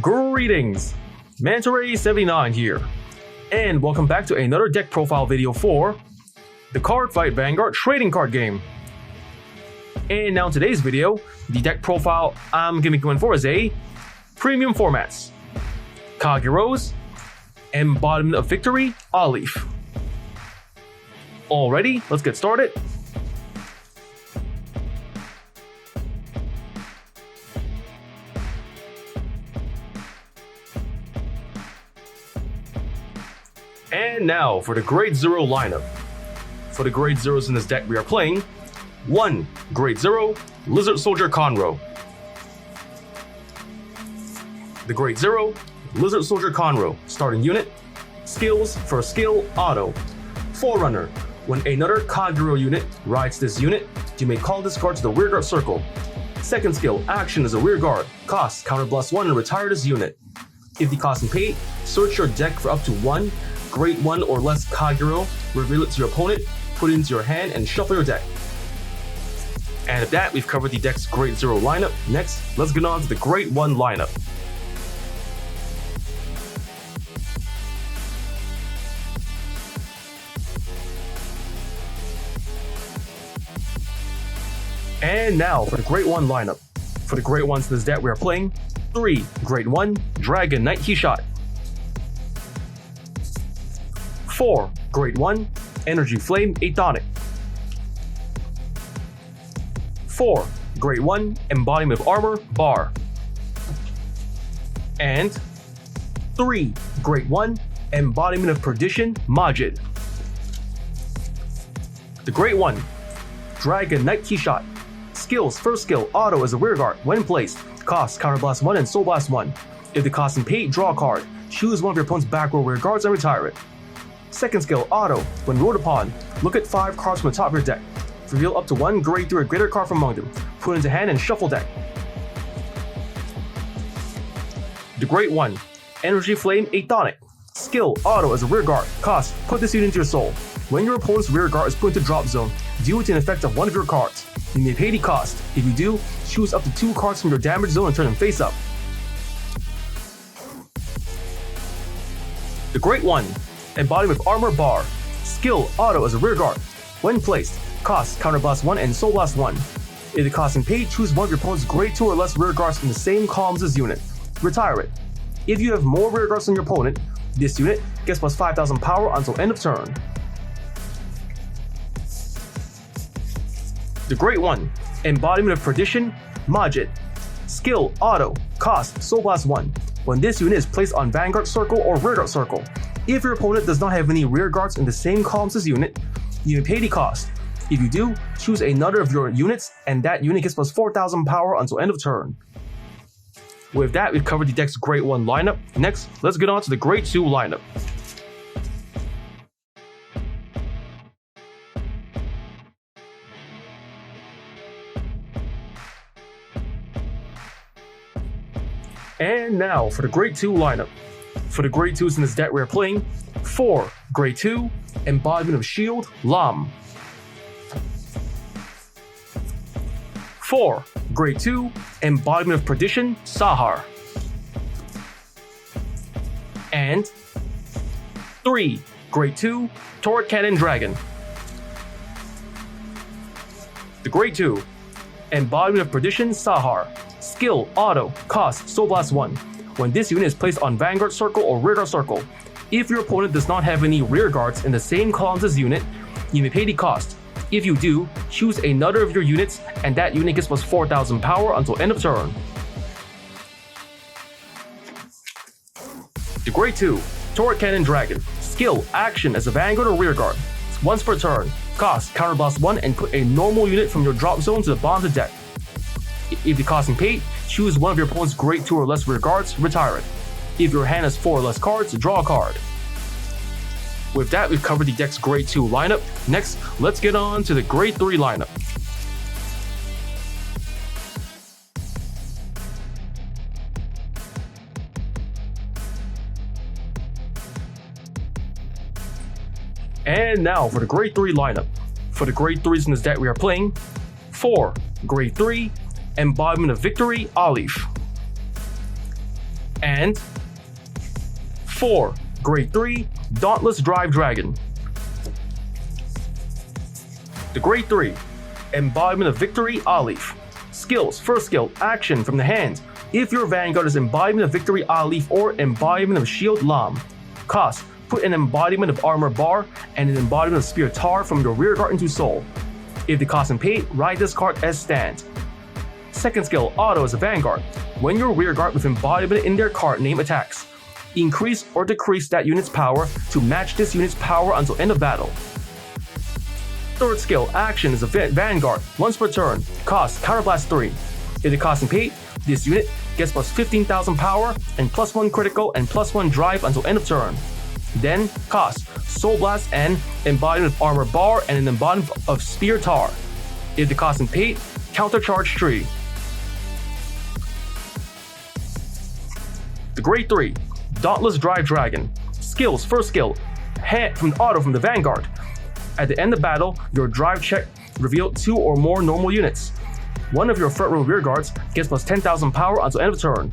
Greetings, Mantaray79 here, and welcome back to another deck profile video for the Cardfight Vanguard trading card game. And now in today's video, the deck profile I'm going to be going for is a premium formats. Kagero's Embodiment of Victory, Aleph. Alrighty, let's get started. And now for the Grade 0 lineup. For the Grade 0s in this deck, we are playing 1. Grade 0, Lizard Soldier Conroe. The Grade 0, Lizard Soldier Conroe. Starting unit. Skills, first skill, auto. Forerunner. When another Kagero unit rides this unit, you may call this card to the rearguard circle. Second skill, action as a rearguard. Cost, counter +1 and retire this unit. If the cost is paid, search your deck for up to 1 Grade 1 or less Kagero, reveal it to your opponent, put it into your hand, and shuffle your deck. And with that, we've covered the deck's Grade 0 lineup. Next, let's get on to the Grade 1 lineup. And now for the Grade 1 lineup. For the Grade 1s in this deck, we are playing 3. Grade 1, Dragon Knight Keyshot. 4. Grade 1, Energy Flame Aethonic. 4. Grade 1, Embodiment of Armor Bar. And 3. Grade 1, Embodiment of Perdition Majid. The Grade 1, Dragon Knight Keyshot. Skills, first skill, auto as a rearguard. When placed, cost, counter +1 and soul +1. If the cost is paid, draw a card. Choose one of your opponent's back row rearguards and retire it. Second skill, auto. When rolled upon, look at 5 cards from the top of your deck. Reveal up to 1 Grade 3 or greater card from among them. Put it into hand and shuffle deck. The Grade 1, Energy Flame Aethonic. Skill, auto as a rearguard. Cost, put this unit into your soul. When your opponent's rearguard is put into drop zone, deal with an effect of one of your cards. You may pay the cost. If you do, choose up to 2 cards from your damage zone and turn them face up. The Grade 1, Embodiment of Armor Bar. Skill, auto as a rearguard. When placed, cost, counter +1 and soul +1. If the cost is paid, choose one of your opponent's Grade 2 or less rearguards in the same columns as unit. Retire it. If you have more rearguards than your opponent, this unit gets +5,000 power until end of turn. The Grade 1, Embodiment of Perdition Majid. Skill, auto, cost, soul +1. When this unit is placed on Vanguard Circle or Rearguard Circle, if your opponent does not have any rearguards in the same columns as unit, you may pay the cost. If you do, choose another of your units, and that unit gets +4,000 power until end of turn. With that, we've covered the deck's Grade 1 lineup. Next, let's get on to the Grade 2 lineup. And now for the Grade 2 lineup. For the Grade 2s in this deck, we are playing 4. Grade 2, Embodiment of Shield, Lam. 4. Grade 2, Embodiment of Perdition, Sahar. And 3. Grade 2, Turret Cannon Dragon. The Grade 2, Embodiment of Perdition, Sahar. Skill, auto, cost, soul +1. When this unit is placed on Vanguard Circle or Rearguard Circle, if your opponent does not have any rearguards in the same columns as unit, you may pay the cost. If you do, choose another of your units, and that unit gets +4,000 power until end of turn. The Grade 2, Turret Cannon Dragon. Skill, action as a Vanguard or Rearguard. Once per turn, cost, counter +1 and put a normal unit from your drop zone to the bottom of the deck. If the cost is paid, choose one of your opponent's Grade 2 or less rearguards, retire it. If your hand has 4 or less cards, draw a card. With that, we've covered the deck's Grade 2 lineup. Next, let's get on to the Grade 3 lineup. And now for the Grade 3 lineup. For the Grade 3s in this deck, we are playing 4. Grade 3, Embodiment of Victory, Aleph. And 4, Grade 3, Dauntless Drive Dragon. The Grade 3, Embodiment of Victory Aleph. Skills. First skill, action from the hand. If your Vanguard is Embodiment of Victory Aleph or Embodiment of Shield Lam. Cost, put an Embodiment of Armor Bar and an Embodiment of Spear Tar from your rearguard into Soul. If the cost and paid, write this card as stand. Second skill, auto as a Vanguard. When your rearguard with Embodiment in their card name attacks, increase or decrease that unit's power to match this unit's power until end of battle. Third skill, action is a Vanguard, once per turn, cost Counterblast 3. If the cost and paid, this unit gets plus 15,000 power and plus 1 critical and plus 1 drive until end of turn. Then, cost Soul Blast and Embodiment of Armor Bar and an Embodiment of Spear Tar. If the cost and paid, Countercharge 3. The Grade 3, Dauntless Drive Dragon. Skills. First skill, hand from auto from the Vanguard. At the end of battle, your drive check revealed 2 or more normal units. One of your front row rearguards gets plus 10,000 power until end of turn.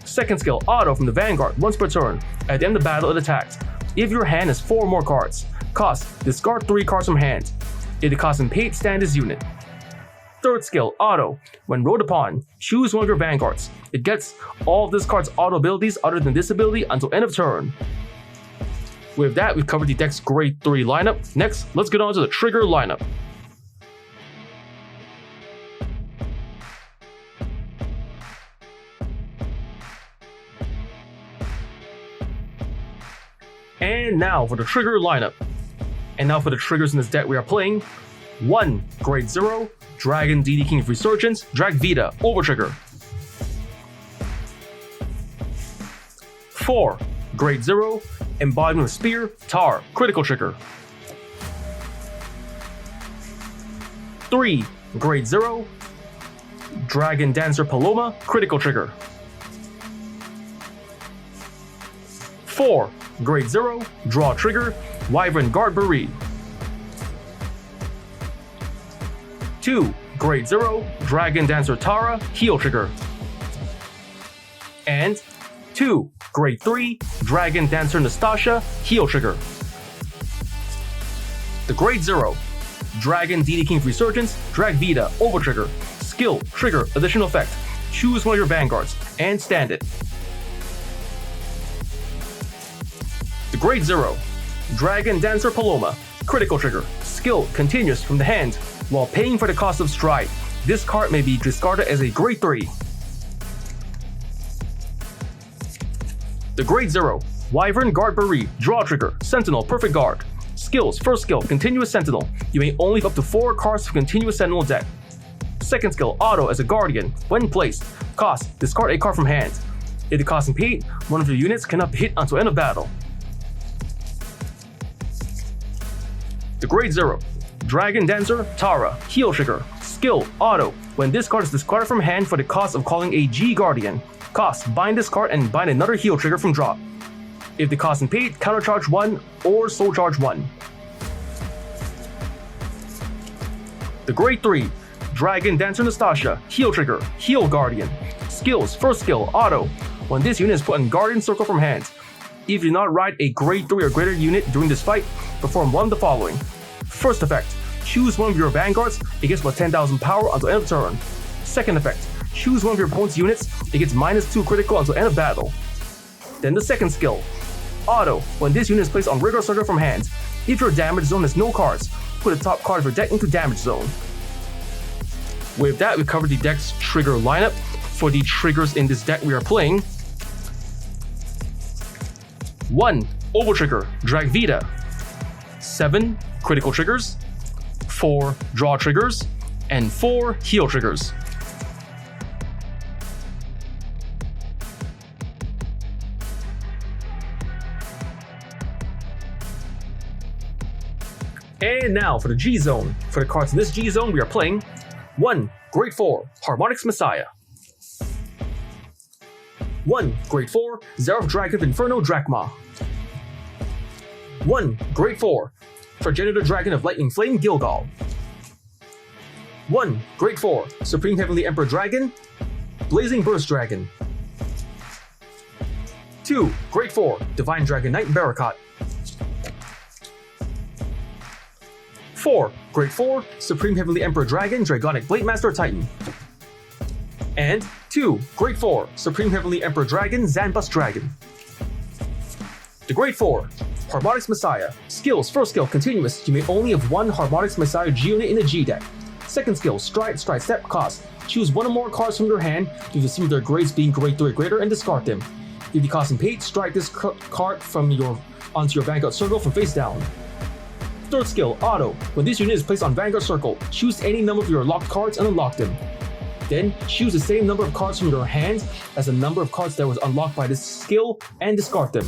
Second skill, auto from the Vanguard, once per turn. At the end of battle, it attacks. If your hand has 4 or more cards, cost, discard 3 cards from hand. If the cost and paid, stand this unit. Third skill, auto. When rolled upon, choose one of your Vanguards. It gets all of this card's auto abilities other than this ability until end of turn. With that, we've covered the deck's Grade 3 lineup. Next, let's get on to the trigger lineup. And now for the trigger lineup. And now for the triggers in this deck we are playing. 1, Grade 0, Dragon DD King of Resurgence, Drag Vita, Overtrigger. 4, Grade 0, Embodiment of Spear, Tar, Critical Trigger. 3, Grade 0, Dragon Dancer Paloma, Critical Trigger. 4, Grade 0, Draw Trigger, Wyvern Guard Bereed. 2, Grade 0, Dragon Dancer Tara, Heal Trigger. And 2, Grade 3, Dragon Dancer Nastasia, Heal Trigger. The Grade 0, Dragon DD King of Resurgence, Drag Vita, Overtrigger. Skill, Trigger, Additional Effect. Choose one of your Vanguards, and stand it. The Grade 0, Dragon Dancer Paloma, Critical Trigger. Skill, Continuous from the hand. While paying for the cost of Stride, this card may be discarded as a Grade 3. The Grade 0, Wyvern Guard Bereed, Draw Trigger, Sentinel, Perfect Guard. Skills, first skill, Continuous Sentinel. You may only have up to 4 cards from Continuous Sentinel deck. Second skill, Auto as a Guardian. When placed, cost, discard a card from hand. If the cost and paid, one of your units cannot hit until end of battle. The Grade 0, Dragon Dancer, Tara, Heal Trigger. Skill, Auto. When this card is discarded from hand for the cost of calling a G Guardian. Cost, bind this card and bind another Heal Trigger from drop. If the cost and paid, Countercharge 1 or Soul Charge 1. The Grade 3, Dragon Dancer Nastasia, Heal Trigger, Heal Guardian. Skills, first skill, Auto. When this unit is put in Guardian Circle from hand. If you do not ride a Grade 3 or greater unit during this fight, perform one of the following. First effect, choose one of your Vanguards, it gets plus 10,000 power until end of turn. Second effect, choose one of your opponent's units, it gets -2 critical until end of battle. Then the second skill, Auto. When this unit is placed on Rigor Circle from hand, if your damage zone has no cards, put the top card of your deck into damage zone. With that, we covered the deck's trigger lineup. For the triggers in this deck we are playing, 1, Overtrigger, Drag Vita. 7, Critical Triggers. 4, Draw Triggers. And 4, Heal Triggers. And now for the G Zone. For the cards in this G Zone, we are playing 1, Grade 4, Harmonics Messiah. 1, Grade 4, Zeref Dragon of Inferno Drachma. 1, Grade 4, Progenitor Dragon of Lightning Flame Gilgal. 1, Grade 4, Supreme Heavenly Emperor Dragon, Blazing Burst Dragon. 2. Grade 4, Divine Dragon Knight Barakat. 4. Grade 4, Supreme Heavenly Emperor Dragon Dragonic Blade Master Titan. And 2. Grade 4, Supreme Heavenly Emperor Dragon Zanbus Dragon. The Grade 4, Harmonics Messiah. Skills: first skill, Continuous. You may only have one Harmonics Messiah G unit in the G deck. Second skill, Stride Step. Cost: choose one or more cards from your hand due to some of their grades being grade 3 or greater and discard them. If the cost and paid, strike this card onto your Vanguard circle from face down. Third skill, Auto. When this unit is placed on Vanguard circle, choose any number of your locked cards and unlock them. Then choose the same number of cards from your hand as the number of cards that was unlocked by this skill and discard them.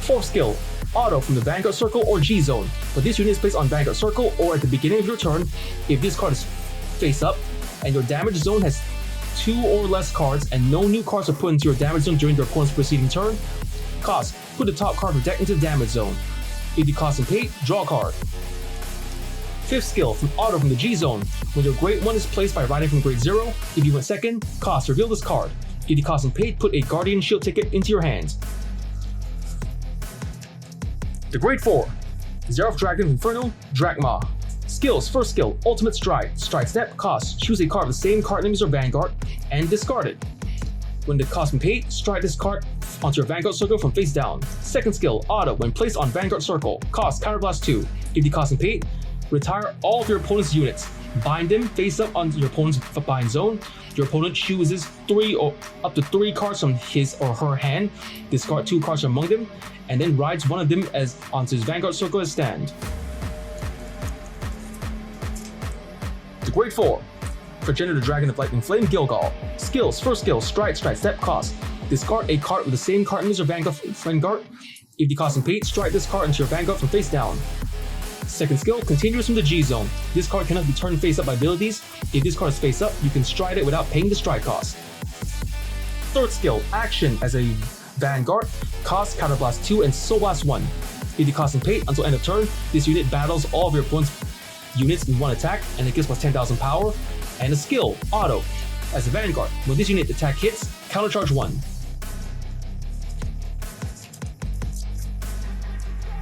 Fourth skill, Auto from the Vanguard circle or G zone. When this unit is placed on Vanguard circle or at the beginning of your turn, if this card is face up and your damage zone has 2 or less cards and no new cards are put into your damage zone during your opponent's preceding turn, cost: put the top card of your deck into the damage zone. If the cost and paid, draw a card. Fifth skill, from Auto from the G zone. When your grade 1 is placed by riding from grade 0, if you went second, cost: reveal this card. If the cost and paid, put a Guardian Shield ticket into your hands. The Grade 4, Xerath Dragon Inferno Drachma. Skills: first skill, Ultimate Stride Step. Cost: choose a card of the same card name as your Vanguard and discard it. When the cost and paid, strike this card onto your Vanguard circle from face down. Second skill, Auto. When placed on Vanguard circle, cost: Counterblast 2. If the cost and paid, retire all of your opponent's units. Bind them face up onto your opponent's bind zone. Your opponent chooses 3 or up to 3 cards from his or her hand, discard 2 cards among them, and then rides one of them as onto his Vanguard circle as stand. The Grade 4, Progenitor Dragon of Lightning Flame Gilgal. Skills: first skill, Stride Step. Cost: discard a card with the same card name as your Vanguard. If the cost and paid, strike this card into your Vanguard from face down. Second skill, Continuous from the G zone. This card cannot be turned face up by abilities. If this card is face up, you can stride it without paying the stride cost. Third skill, Action. As a Vanguard, cost: Counterblast 2 and Soul Blast 1. If the cost and paid, until end of turn, this unit battles all of your opponent's units in one attack, and it gives plus 10,000 power. And a skill, Auto. As a Vanguard, when this unit attack hits, countercharge 1.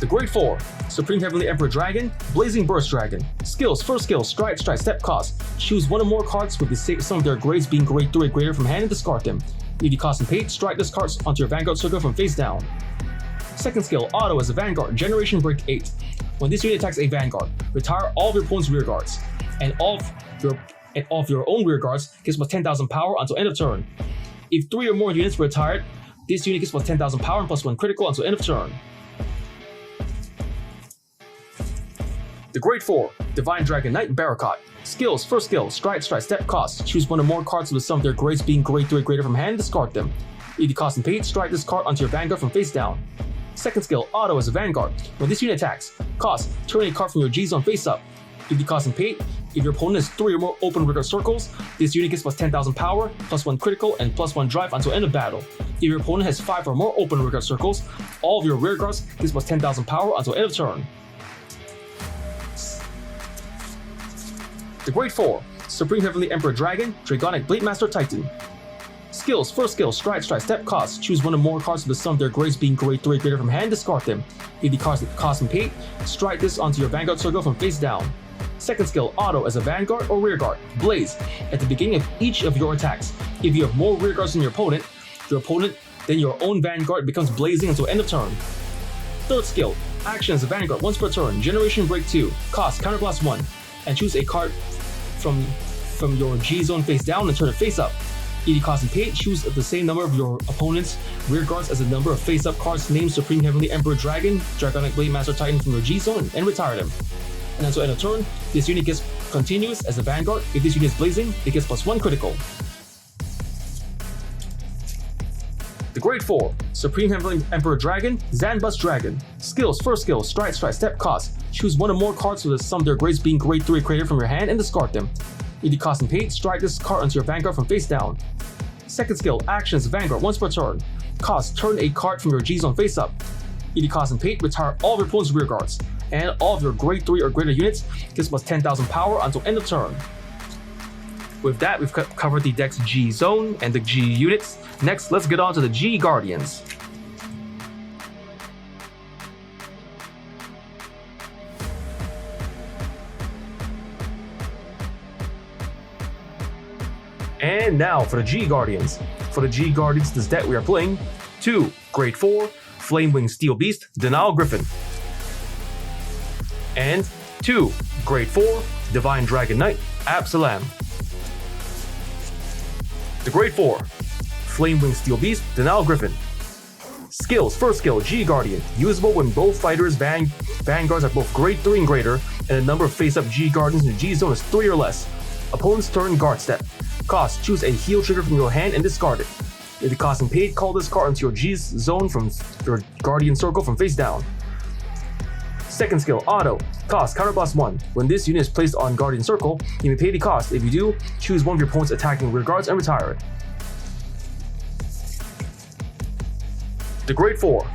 The Grade 4, Supreme Heavenly Emperor Dragon Blazing Burst Dragon. Skills: first skill, Stride Step. Cost: choose one or more cards with some of their grades being grade 3 or greater from hand and discard them. If the cost and paid, strike this card onto your Vanguard circle from face down. Second skill, Auto. As a Vanguard, Generation Break 8. When this unit attacks a Vanguard, retire all of your opponent's rear guards, and all of your own rear guards gives plus 10,000 power until end of turn. If 3 or more units were retired, this unit gets plus 10,000 power and plus 1 critical until end of turn. The Grade 4, Divine Dragon Knight Barakat. Skills: first skill, Stride Step. Cost: choose one or more cards with some of their grades being grade 3 or greater from hand, discard them. If the cost and paid, strike this card onto your Vanguard from face down. Second skill, Auto. As a Vanguard, when this unit attacks, cost: turn a card from your G zone face up. If the cost and paid, if your opponent has 3 or more open rear guard circles, this unit gets plus 10,000 power, plus 1 critical, and plus 1 drive until end of battle. If your opponent has 5 or more open rear guard circles, all of your rear guards gives plus 10,000 power until end of turn. The Grade 4, Supreme Heavenly Emperor Dragon Dragonic Blade Master Titan. Skills: first skill, Stride Step. Cost: choose one or more cards with the sum of their grades being grade 3 or greater from hand, discard them. If the cost and paid, strike this onto your Vanguard circle from face down. Second skill, Auto. As a Vanguard or rear guard, Blaze. At the beginning of each of your attacks, if you have more rear guards than your opponent, then your own Vanguard becomes blazing until end of turn. Third skill, Action. As a Vanguard, once per turn, Generation Break 2. Cost: Counterblast 1. And choose a card from your G zone face down and turn it face up. If the cost and paid, choose the same number of your opponent's rear guards as the number of face up cards named Supreme Heavenly Emperor Dragon Dragonic Blade Master Titan from your G zone and retire them. And until end of turn, this unit gets Continuous as a Vanguard. If this unit is blazing, it gets plus 1 critical. The Grade 4, Supreme Heavenly Emperor Dragon Zanbus Dragon. Skills: first skill, Stride Step. Cost: choose one or more cards with the sum of their grades being grade 3 or greater from your hand and discard them. If the cost and paid, strike this card onto your Vanguard from face down. Second skill, Action. As a Vanguard, once per turn. Cost: turn a card from your G zone face up. If the cost and paid, retire all of your opponent's rear guards, and all of your grade 3 or greater units gets plus 10,000 power until end of turn. With that, we've covered the deck's G zone and the G units. Next, let's get on to the G Guardians. And now for the G Guardians. For the G Guardians, this deck we are playing 2 Grade 4 Flamewing Steel Beast Denial Griffin. And 2 Grade 4 Divine Dragon Knight Absalam. The Grade 4 Flamewing Steel Beast Denial Griffin. Skills. First skill, G Guardian. Usable when both fighters' vanguards are both grade 3 and greater, and the number of face-up G Guardians in the G zone is 3 or less. Opponent's turn, guard step. Cost, choose a heal trigger from your hand and discard it. If the cost and paid, call this card into your G zone from your Guardian Circle from face down. Second skill, Auto. Cost, counterblast 1. When this unit is placed on Guardian Circle, you may pay the cost. If you do, choose one of your opponent's attacking rear guards and retire it. The Grade 4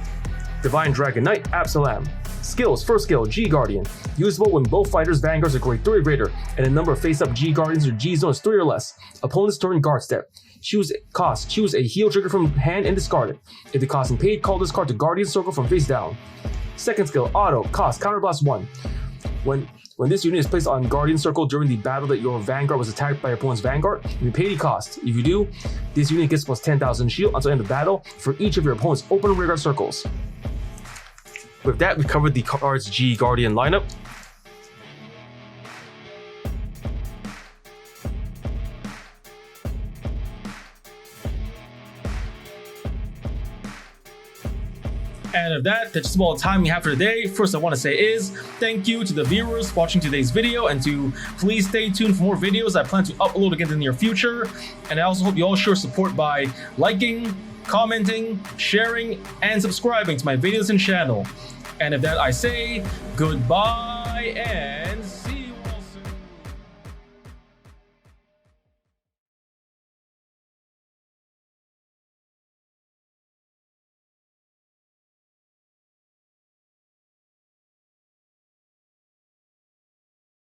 Divine Dragon Knight Absalam. Skills. First skill, G Guardian. Usable when both fighters' vanguards are grade 3 or greater, and the number of face-up G Guardians in G zone is 3 or less. Opponent's turn, guard step. Choose a heal trigger from hand and discard it. If the cost and paid, call this card to Guardian Circle from face down. Second skill, Auto. Cost, counterblast 1. When this unit is placed on Guardian Circle during the battle that your Vanguard was attacked by your opponent's Vanguard, you pay the cost. If you do, this unit gets plus 10,000 shield until the end of battle for each of your opponent's open rearguard circles. With that, we covered the cards G Guardian lineup. And of that's just all the time we have for today. First I want to say is thank you to the viewers watching today's video, and to please stay tuned for more videos I plan to upload again in the near future. And I also hope you all show support by liking, commenting, sharing, and subscribing to my videos and channel. And of that I say goodbye and see you.